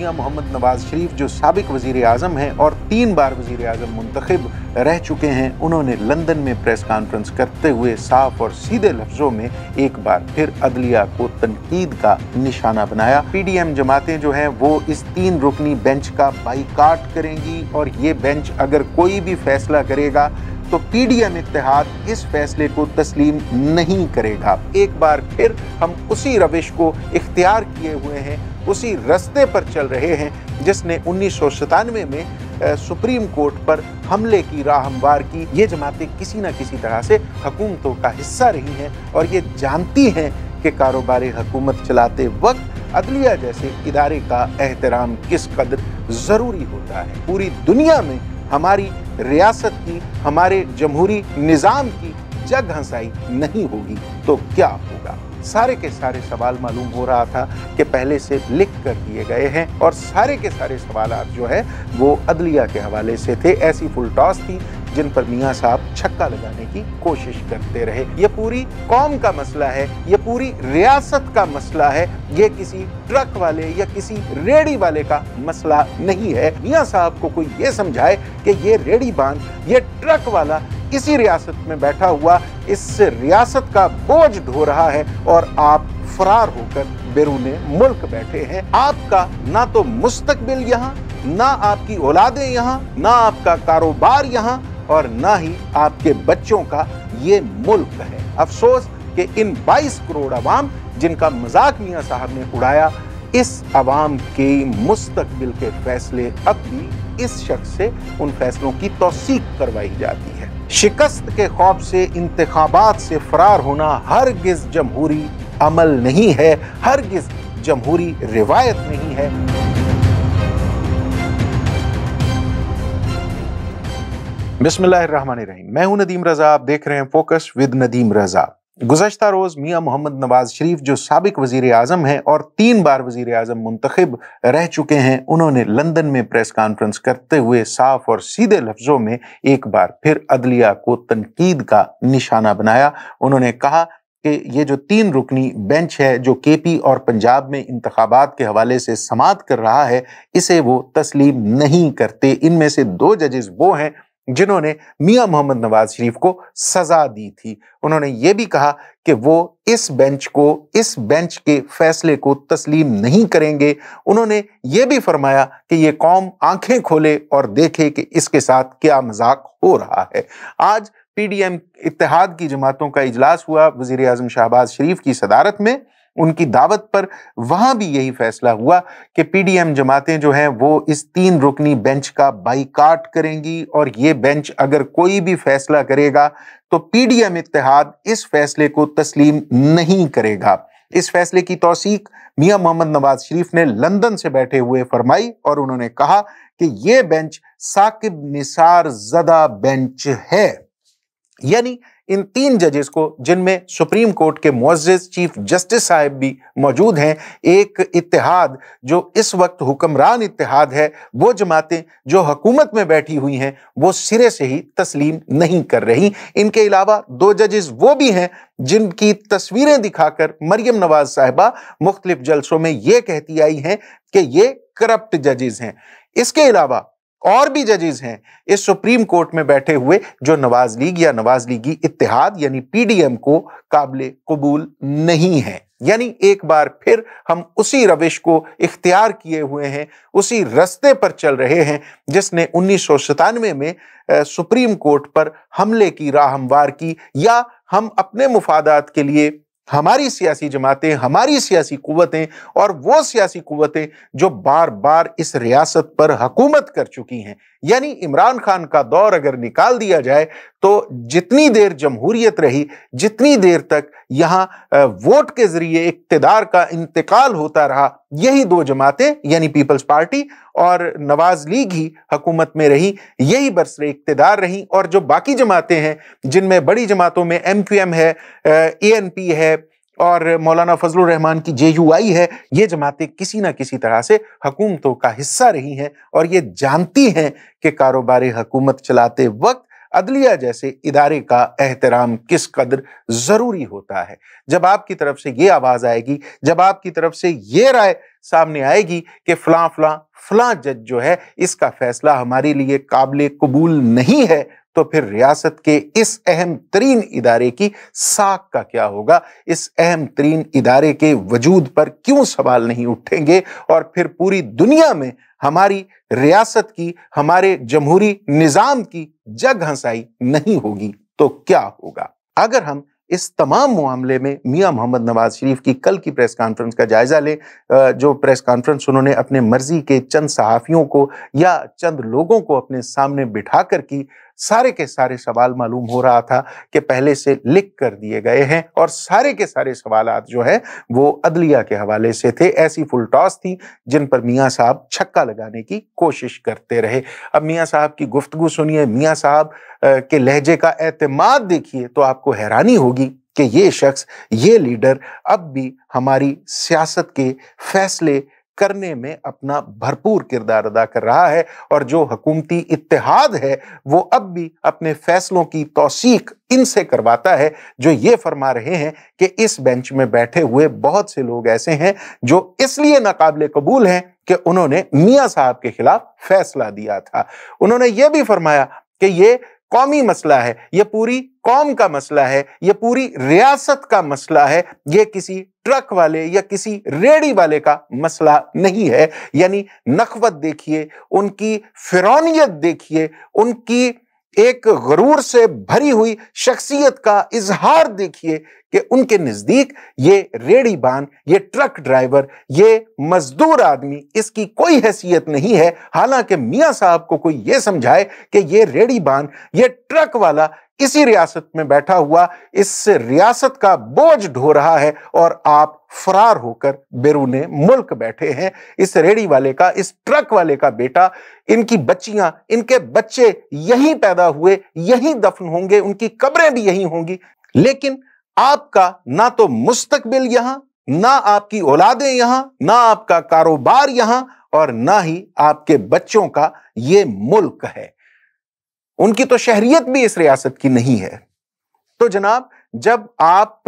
मियां मोहम्मद नवाज शरीफ जो साबिक वज़ीर आज़म हैं और 3 बार वज़ीर आज़म मुंतखब रह चुके हैं, उन्होंने लंदन में प्रेस कॉन्फ्रेंस करते हुए साफ और सीधे लफ्ज़ों में एक बार फिर अदलिया को तनकीद का निशाना बनाया। PDM जमातें जो हैं वो इस 3 रुकनी बेंच का बाइकाट करेंगी और ये बेंच अगर कोई भी फैसला करेगा तो PDM इत्तेहाद इस फैसले को तस्लीम नहीं करेगा। एक बार फिर हम उसी रविश को इख्तियार किए हुए हैं, उसी रास्ते पर चल रहे हैं जिसने 1997 में सुप्रीम कोर्ट पर हमले की राह हमवार की। ये जमातें किसी न किसी तरह से हुकूमतों का हिस्सा रही हैं और ये जानती हैं कि कारोबार हुकूमत चलाते वक्त अदलिया जैसे इदारे का एहतराम किस कदर ज़रूरी होता है। पूरी दुनिया में हमारी रियासत की, हमारे जमहूरी निज़ाम की जग हंसाई नहीं होगी तो क्या होगा? सारे के सारे सवाल मालूम हो रहा था कि पहले से लिख कर दिए गए हैं और सारे के सारे सवालात जो है वो अदलिया के हवाले से थे। ऐसी फुल टॉस थी जिन पर मियां साहब छक्का लगाने की कोशिश करते रहे। ये पूरी कौम का मसला है, ये पूरी रियासत का मसला है, ये किसी ट्रक वाले या किसी रेडी वाले का मसला नहीं है। मियां साहब को कोई ये समझाए कि ये रेडी बांध, ये ट्रक वाला इसी रियासत में बैठा हुआ इस रियासत का बोझ ढो रहा है और आप फरार होकर बैरूने मुल्क बैठे हैं। आपका ना तो मुस्तकबिल यहाँ, ना आपकी औलादें यहाँ, ना आपका कारोबार यहाँ और ना ही आपके बच्चों का ये मुल्क है। अफसोस कि इन 22 करोड़ अवाम जिनका मजाक मियां साहब ने उड़ाया, इस अवाम के मुस्तकबिल के फैसले अब भी इस शख्स से उन फैसलों की तौसीक करवाई जाती है। शिकस्त के खौफ से इंतखाबात से फरार होना हरगिज जमहूरी अमल नहीं है, हरगिज जमहूरी रिवायत नहीं है। बिस्मिल्लाहिर्रहमानिर्रहीम। मैं हूं नदीम रजा, आप देख रहे हैं फोकस विद नदीम रजा। गुज़श्ता रोज मियां मोहम्मद नवाज शरीफ जो साबिक वज़ीर आज़म हैं और 3 बार वज़ीर आज़म मुंतखब रह चुके हैं, उन्होंने लंदन में प्रेस कॉन्फ्रेंस करते हुए साफ और सीधे लफ्ज़ों में एक बार फिर अदलिया को तनकीद का निशाना बनाया। उन्होंने कहा कि ये जो 3 रुकनी बेंच है जो KP और पंजाब में इंतखाबात के हवाले से समाअत कर रहा है, इसे वो तस्लीम नहीं करते। इनमें से 2 जजेस वो हैं जिन्होंने मियां मोहम्मद नवाज शरीफ को सजा दी थी। उन्होंने ये भी कहा कि वो इस बेंच के फैसले को तस्लीम नहीं करेंगे। उन्होंने ये भी फरमाया कि ये कौम आंखें खोले और देखे कि इसके साथ क्या मजाक हो रहा है। आज PDM इत्तेहाद की जमातों का इजलास हुआ वज़ीर आज़म शहबाज शरीफ की सदारत में, उनकी दावत पर। वहां भी यही फैसला हुआ कि PDM जमातें जो हैं वो इस 3 रुकनी बेंच का बाइकाट करेंगी और ये बेंच अगर कोई भी फैसला करेगा तो PDM इत्तेहाद इस फैसले को तस्लीम नहीं करेगा। इस फैसले की तौसीक मियां मोहम्मद नवाज शरीफ ने लंदन से बैठे हुए फरमाई और उन्होंने कहा कि ये बेंच साकिब निसार ज़दा बेंच है। यानी इन 3 जजेस को, जिनमें सुप्रीम कोर्ट के मुअज़्ज़िज़ चीफ जस्टिस साहब भी मौजूद हैं, एक इत्तेहाद जो इस वक्त हुक्मरान इत्तेहाद है, वो जमातें जो हुकूमत में बैठी हुई हैं वो सिरे से ही तस्लीम नहीं कर रही। इनके अलावा 2 जजेस वो भी हैं जिनकी तस्वीरें दिखाकर मरियम नवाज साहिबा मुख्तलिफ जलसों में ये कहती आई हैं कि ये करप्ट जजेस हैं। इसके अलावा और भी जजेस हैं इस सुप्रीम कोर्ट में बैठे हुए जो नवाज लीग या नवाज लीगी इत्तेहाद यानी PDM को काबिल कबूल नहीं है। यानी एक बार फिर हम उसी रविश को इख्तियार किए हुए हैं, उसी रास्ते पर चल रहे हैं जिसने 1997 में सुप्रीम कोर्ट पर हमले की राह हमवार की। या हम अपने मुफादात के लिए हमारी सियासी जमातें, हमारी सियासी कुव्वतें और वो सियासी कुव्वतें जो बार बार इस रियासत पर हुकूमत कर चुकी हैं, यानी इमरान खान का दौर अगर निकाल दिया जाए तो जितनी देर जमहूरियत रही, जितनी देर तक यहाँ वोट के जरिए इक्तिदार का इंतकाल होता रहा, यही 2 जमातें यानी पीपल्स पार्टी और नवाज लीग ही हुकूमत में रही, यही बरसरे इक्तिदार रही। और जो बाकी जमातें हैं जिनमें बड़ी जमातों में MQM है, ANP है और मौलाना फजलुर रहमान की JUI है, ये जमातें किसी ना किसी तरह से हुकूमतों का हिस्सा रही हैं और ये जानती हैं कि कारोबार हुकूमत चलाते वक्त अदलिया जैसे इदारे का एहतराम किस कदर जरूरी होता है। जब आपकी तरफ से ये आवाज आएगी, जब आपकी तरफ से ये राय सामने आएगी कि फलां फलां फलां जज जो है इसका फैसला हमारे लिए काबिल कबूल नहीं है, तो फिर रियासत के इस अहम तरीन इदारे की साख का क्या होगा? इस अहम तरीन इदारे के वजूद पर क्यों सवाल नहीं उठेंगे? और फिर पूरी दुनिया में हमारी रियासत की, हमारे जमहूरी निजाम की जग हंसाई नहीं होगी तो क्या होगा? अगर हम इस तमाम मामले में मियां मोहम्मद नवाज शरीफ की कल की प्रेस कॉन्फ्रेंस का जायजा लें, जो प्रेस कॉन्फ्रेंस उन्होंने अपने मर्जी के चंद सहाफियों को या चंद लोगों को अपने सामने बिठाकर की, सारे के सारे सवाल मालूम हो रहा था कि पहले से लिख कर दिए गए हैं और सारे के सारे सवालात जो है वो अदलिया के हवाले से थे। ऐसी फुल टॉस थी जिन पर मियां साहब छक्का लगाने की कोशिश करते रहे। अब मियां साहब की गुफ्तगू सुनिए, मियां साहब के लहजे का एतमाद देखिए तो आपको हैरानी होगी कि ये शख्स, ये लीडर अब भी हमारी सियासत के फैसले करने में अपना भरपूर किरदार अदा कर रहा है और जो हुकूमती इत्तेहाद है वो अब भी अपने फैसलों की तौसीक इनसे करवाता है, जो ये फरमा रहे हैं कि इस बेंच में बैठे हुए बहुत से लोग ऐसे हैं जो इसलिए नाकाबिले कबूल हैं कि उन्होंने मियां साहब के खिलाफ फैसला दिया था। उन्होंने ये भी फरमाया कि ये कौमी मसला है, ये पूरी कौम का मसला है, ये पूरी रियासत का मसला है, ये किसी ट्रक वाले या किसी रेडी वाले का मसला नहीं है। यानी नखवत देखिए, उनकी फिरौनियत देखिए, उनकी एक गरूर से भरी हुई शख्सियत का इजहार देखिए कि उनके नजदीक ये रेडी बान, ये ट्रक ड्राइवर, ये मजदूर आदमी, इसकी कोई हैसियत नहीं है। हालांकि मियां साहब को कोई ये समझाए कि ये रेडी बान, ये ट्रक वाला इसी रियासत में बैठा हुआ इस रियासत का बोझ ढो रहा है और आप फरार होकर बैरूने मुल्क बैठे हैं। इस रेडी वाले का, इस ट्रक वाले का बेटा, इनकी बच्चियां, इनके बच्चे यहीं पैदा हुए, यहीं दफन होंगे, उनकी कब्रें भी यहीं होंगी, लेकिन आपका ना तो मुस्तकबिल यहां, ना आपकी औलादें यहां, ना आपका कारोबार यहां और ना ही आपके बच्चों का ये मुल्क है। उनकी तो शहरियत भी इस रियासत की नहीं है। तो जनाब, जब आप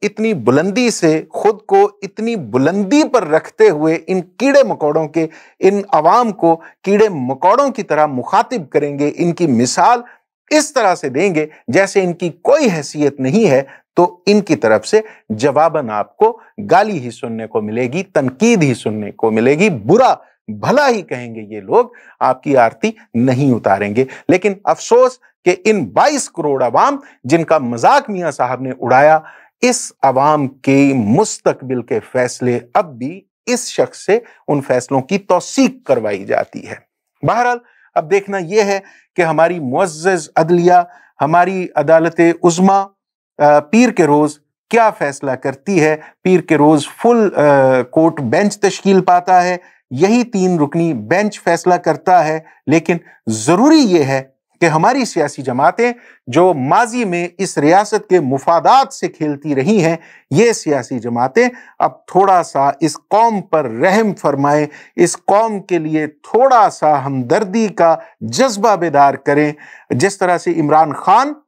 इतनी बुलंदी से खुद को इतनी बुलंदी पर रखते हुए इन कीड़े मकोड़ों के, इन अवाम को कीड़े मकोड़ों की तरह मुखातिब करेंगे, इनकी मिसाल इस तरह से देंगे जैसे इनकी कोई हैसियत नहीं है, तो इनकी तरफ से जवाबन आपको गाली ही सुनने को मिलेगी, तनकीद ही सुनने को मिलेगी, बुरा भला ही कहेंगे ये लोग, आपकी आरती नहीं उतारेंगे। लेकिन अफसोस कि इन 22 करोड़ अवाम जिनका मजाक मियां साहब ने उड़ाया, इस अवाम के मुस्तकबिल के फैसले अब भी इस शख्स से उन फैसलों की तौसीक करवाई जाती है। बहरहाल अब देखना यह है कि हमारी मुअज़्ज़ज़ अदलिया, हमारी अदालत उज़्मा पीर के रोज क्या फैसला करती है। पीर के रोज फुल कोर्ट बेंच तश्कील पाता है, यही 3 रुकनी बेंच फैसला करता है। लेकिन जरूरी यह है कि हमारी सियासी जमातें जो माजी में इस रियासत के मुफादात से खेलती रही हैं, ये सियासी जमातें अब थोड़ा सा इस कौम पर रहम फरमाएं, इस कौम के लिए थोड़ा सा हमदर्दी का जज्बा बेदार करें। जिस तरह से इमरान खान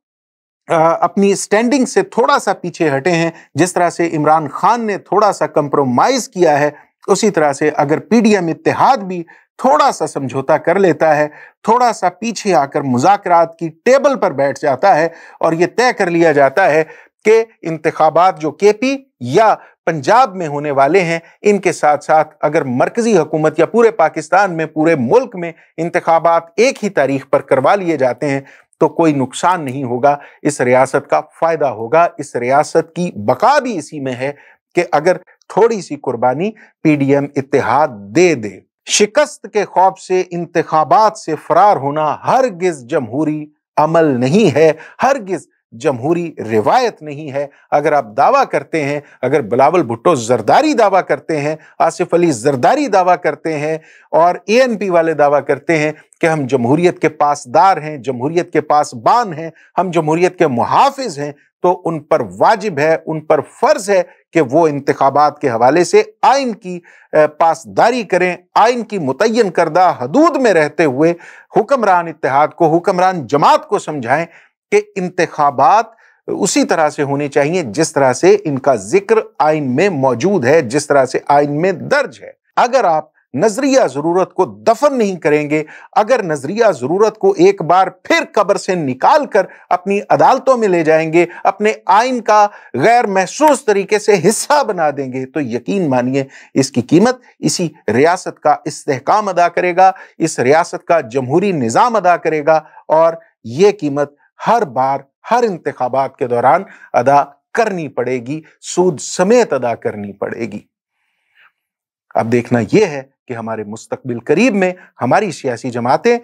अपनी स्टैंडिंग से थोड़ा सा पीछे हटे हैं, जिस तरह से इमरान खान ने थोड़ा सा कंप्रोमाइज किया है, उसी तरह से अगर पीडीएम इत्तेहाद भी थोड़ा सा समझौता कर लेता है, थोड़ा सा पीछे आकर मुज़ाकरात की टेबल पर बैठ जाता है और ये तय कर लिया जाता है कि इंतखाबात जो केपी या पंजाब में होने वाले हैं, इनके साथ साथ अगर मरकजी हुकूमत या पूरे पाकिस्तान में, पूरे मुल्क में इंतखाबात एक ही तारीख पर करवा लिए जाते हैं, तो कोई नुकसान नहीं होगा, इस रियासत का फायदा होगा। इस रियासत की बका भी इसी में है कि अगर थोड़ी सी कुर्बानी पीडीएम इत्तेहाद दे दे। शिकस्त के खौफ से इंतखाबात से फरार होना हरगिज जमहूरी अमल नहीं है, हरगिज जमहूरी रिवायत नहीं है। अगर आप दावा करते हैं, अगर बिलावल भुट्टो जरदारी दावा करते हैं, आसिफ अली जरदारी दावा करते हैं और एएनपी वाले दावा करते हैं कि हम जमहूरियत के पासदार हैं, जमहूरियत के पासबान हैं, हम जमहूरियत के मुहाफिज हैं, तो उन पर वाजिब है, उन पर फर्ज है कि वो इंतखाबात के हवाले से आइन की पासदारी करें, आइन की मुतय्यन करदा हदूद में रहते हुए हुक्मरान इत्तेहाद को, हुक्मरान जमात को समझाएं कि इंतखाबात उसी तरह से होने चाहिए जिस तरह से इनका जिक्र आइन में मौजूद है, जिस तरह से आइन में दर्ज है। अगर आप नजरिया जरूरत को दफन नहीं करेंगे, अगर नजरिया जरूरत को एक बार फिर कब्र से निकाल कर अपनी अदालतों में ले जाएंगे, अपने आइन का गैर महसूस तरीके से हिस्सा बना देंगे, तो यकीन मानिए इसकी कीमत इसी रियासत का इस्तेहकाम अदा करेगा, इस रियासत का जमहूरी निजाम अदा करेगा, और ये कीमत हर बार हर इंतखाबात के दौरान अदा करनी पड़ेगी, सूद समेत अदा करनी पड़ेगी। अब देखना यह है कि हमारे मुस्तकबिल करीब में हमारी सियासी जमातें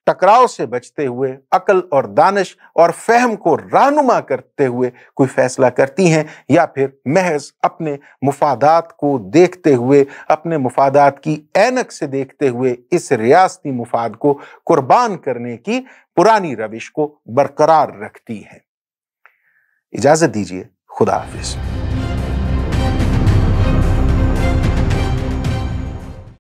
टकराव से बचते हुए, अकल और दानिश और फहम को रहनुमा करते हुए कोई फैसला करती हैं, या फिर महज अपने मुफादात को देखते हुए, अपने मुफादात की ऐनक से देखते हुए इस रियासती मुफाद को कुर्बान करने की पुरानी रविश को बरकरार रखती हैं। इजाजत दीजिए, खुदा हाफिज।